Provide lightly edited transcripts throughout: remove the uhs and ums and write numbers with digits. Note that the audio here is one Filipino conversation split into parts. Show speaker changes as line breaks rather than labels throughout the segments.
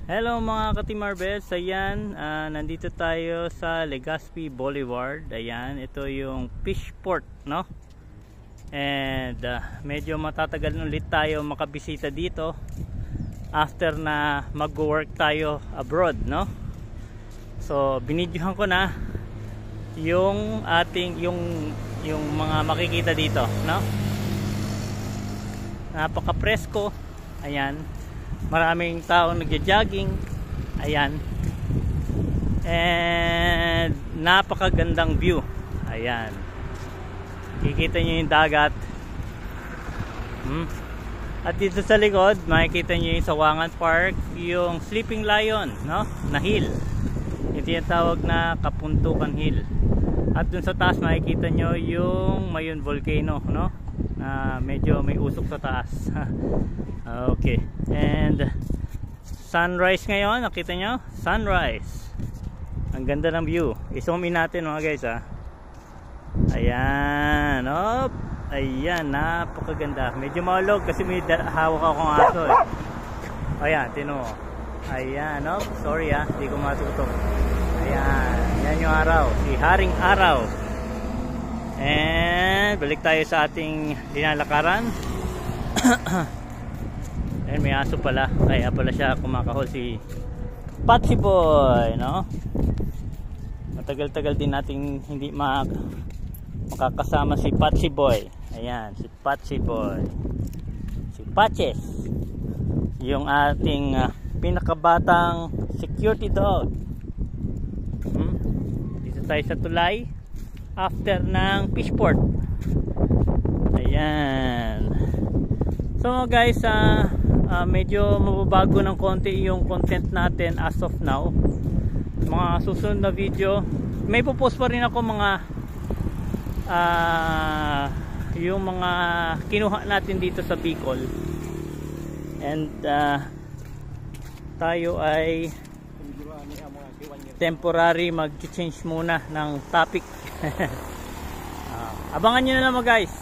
Hello mga ka-Team-Marvels, ayan, nandito tayo sa Legazpi Boulevard. Ayan, ito yung Fishport, no? And medyo matatagal ulit tayo makabisita dito after na mag-work tayo abroad, no? So, binidyohan ko na yung ating yung mga makikita dito, no? Napaka-presko. Ayan. Maraming taong nagja-jogging. Ayan. And napakagandang view. Ayan. Kikita nyo yung dagat. At dito sa likod, makikita nyo yung Sawangan Park, yung Sleeping Lion, no? Na hill. Ito yung tawag na Kapuntukan Hill. At dun sa taas makikita nyo yung Mayon Volcano, no? Na medyo may usok sa taas. Okay. And sunrise ngayon, nakita nyo? Sunrise. Ang ganda ng view. I-zoom in natin mga guys, ha. Ayan. Op. Ayan, napakaganda. Medyo maulog kasi may hawak akong aso, eh. Ayan, tino. Ayan, op. Sorry, ha. Hindi ko matutok. Ayan. Yan yung araw. Si Haring Araw. And balik tayo sa ating linalakaran. And may aso pala, kaya pala siya kumakahol, si Patsy Boy, no? Matagal-tagal din nating hindi makakasama si Patsy Boy. Ayan, si Patsy Boy, si Patches, yung ating pinakabatang security dog. Dito tayo sa tulay after ng Fishport. Ayan. So guys, medyo mababago ng konti yung content natin as of now. Mga susunod na video, may popost pa rin ako mga yung mga kinuha natin dito sa Bicol. And tayo ay temporary mag-change muna ng topic. Abangan nyo na lang mga guys.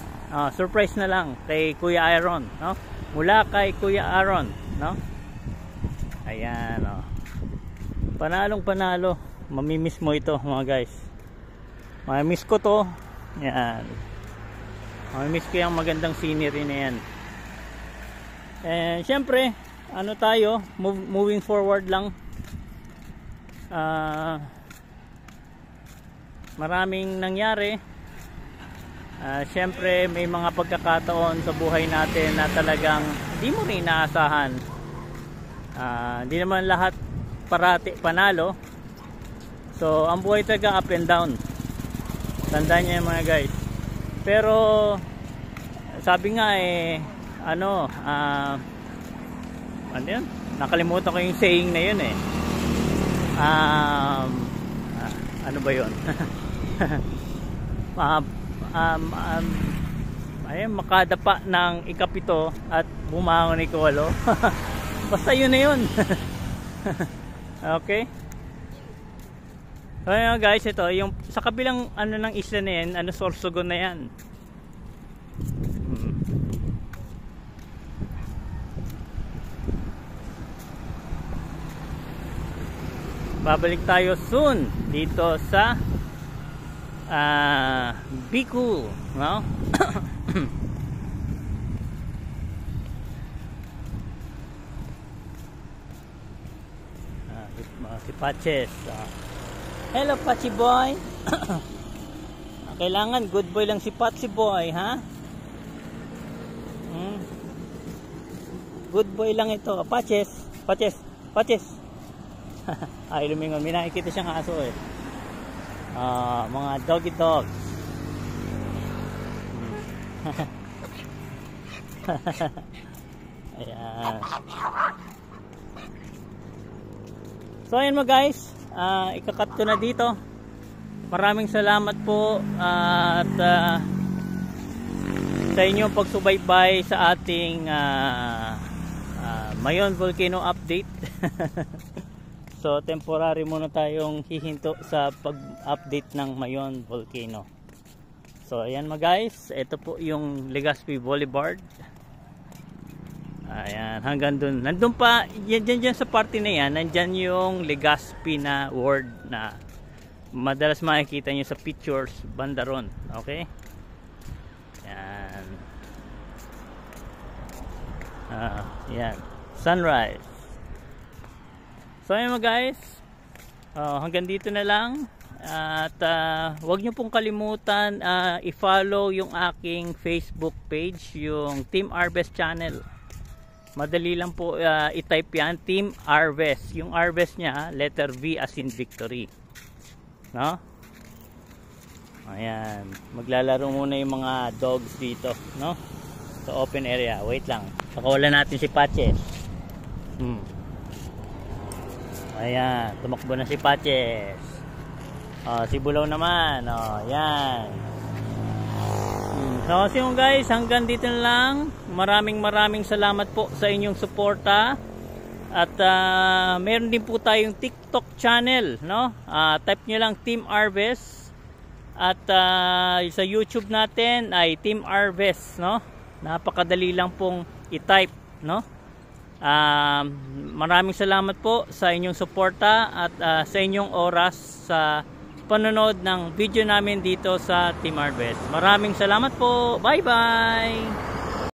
Surprise na lang kay Kuya Aaron, no? Mula kay Kuya Aaron, no? Ayan, oh. Panalong panalo. Mamimiss mo ito mga guys. Mamimiss ko to. Yan. Mamimiss ko yung magandang scenery na yan. And syempre, ano tayo, moving forward lang. Maraming nangyari. Syempre may mga pagkakataon sa buhay natin na talagang hindi mo rin inaasahan. Hindi naman lahat parati panalo. So ang buhay talaga up and down. Tandaan niyo mga guys. Pero sabi nga ano yun? Nakalimutan ko yung saying na yun eh. Ano ba yun? Ay, makadapa ng ikapito at bumangon ikawalo. Basta yun na yun. Okay. So yun guys, ito yung sa kabilang ano ng isla na yan, ano, Sorsogon na yan. Babalik tayo soon dito sa Bicol, no? Si Patches. Hello Patsy Boy. Kailangan good boy lang si Patsy Boy, ha? Good boy lang ito. Patches, Patches, Patches. Ay, lumingon. May nakikita siyang aso eh. Mga doggy dogs. Ayan. So ayan mo guys, ikakat ko na dito. Maraming salamat po at sa inyong pagsubaybay sa ating Mayon Volcano update. So temporary muna tayong hihinto sa pag-update ng Mayon Volcano. So ayan mga guys, ito po yung Legazpi Boulevard. Ayan, hanggang dun. Nandun pa, dyan sa party na yan, nandyan yung Legazpi na word na madalas makikita nyo sa pictures, banda ron. Okay? Yan. Yan. Sunrise. So ayun mga guys, hanggang dito na lang. At huwag nyo pong kalimutan i-follow yung aking Facebook page, yung Team Arvest channel. Madali lang po i-type yan, Team Arvest. Yung Arvest nya, letter V as in victory. No? Ayan. Maglalaro muna yung mga dogs dito, no? Sa open area. Wait lang. Pakawalan natin si Patches. Ayan. Tumakbo na si Patches. Si Bulaw naman. Yan. So kasi guys, hanggang dito na lang. Maraming salamat po sa inyong suporta. At meron din po tayong TikTok channel, no? Type nyo lang Team Arvest. At sa YouTube natin ay Team Arvest, no? Napakadali lang pong i-type, no? Maraming salamat po sa inyong suporta at sa inyong oras sa panonood ng video namin dito sa Team Arvest. Maraming salamat po. Bye bye.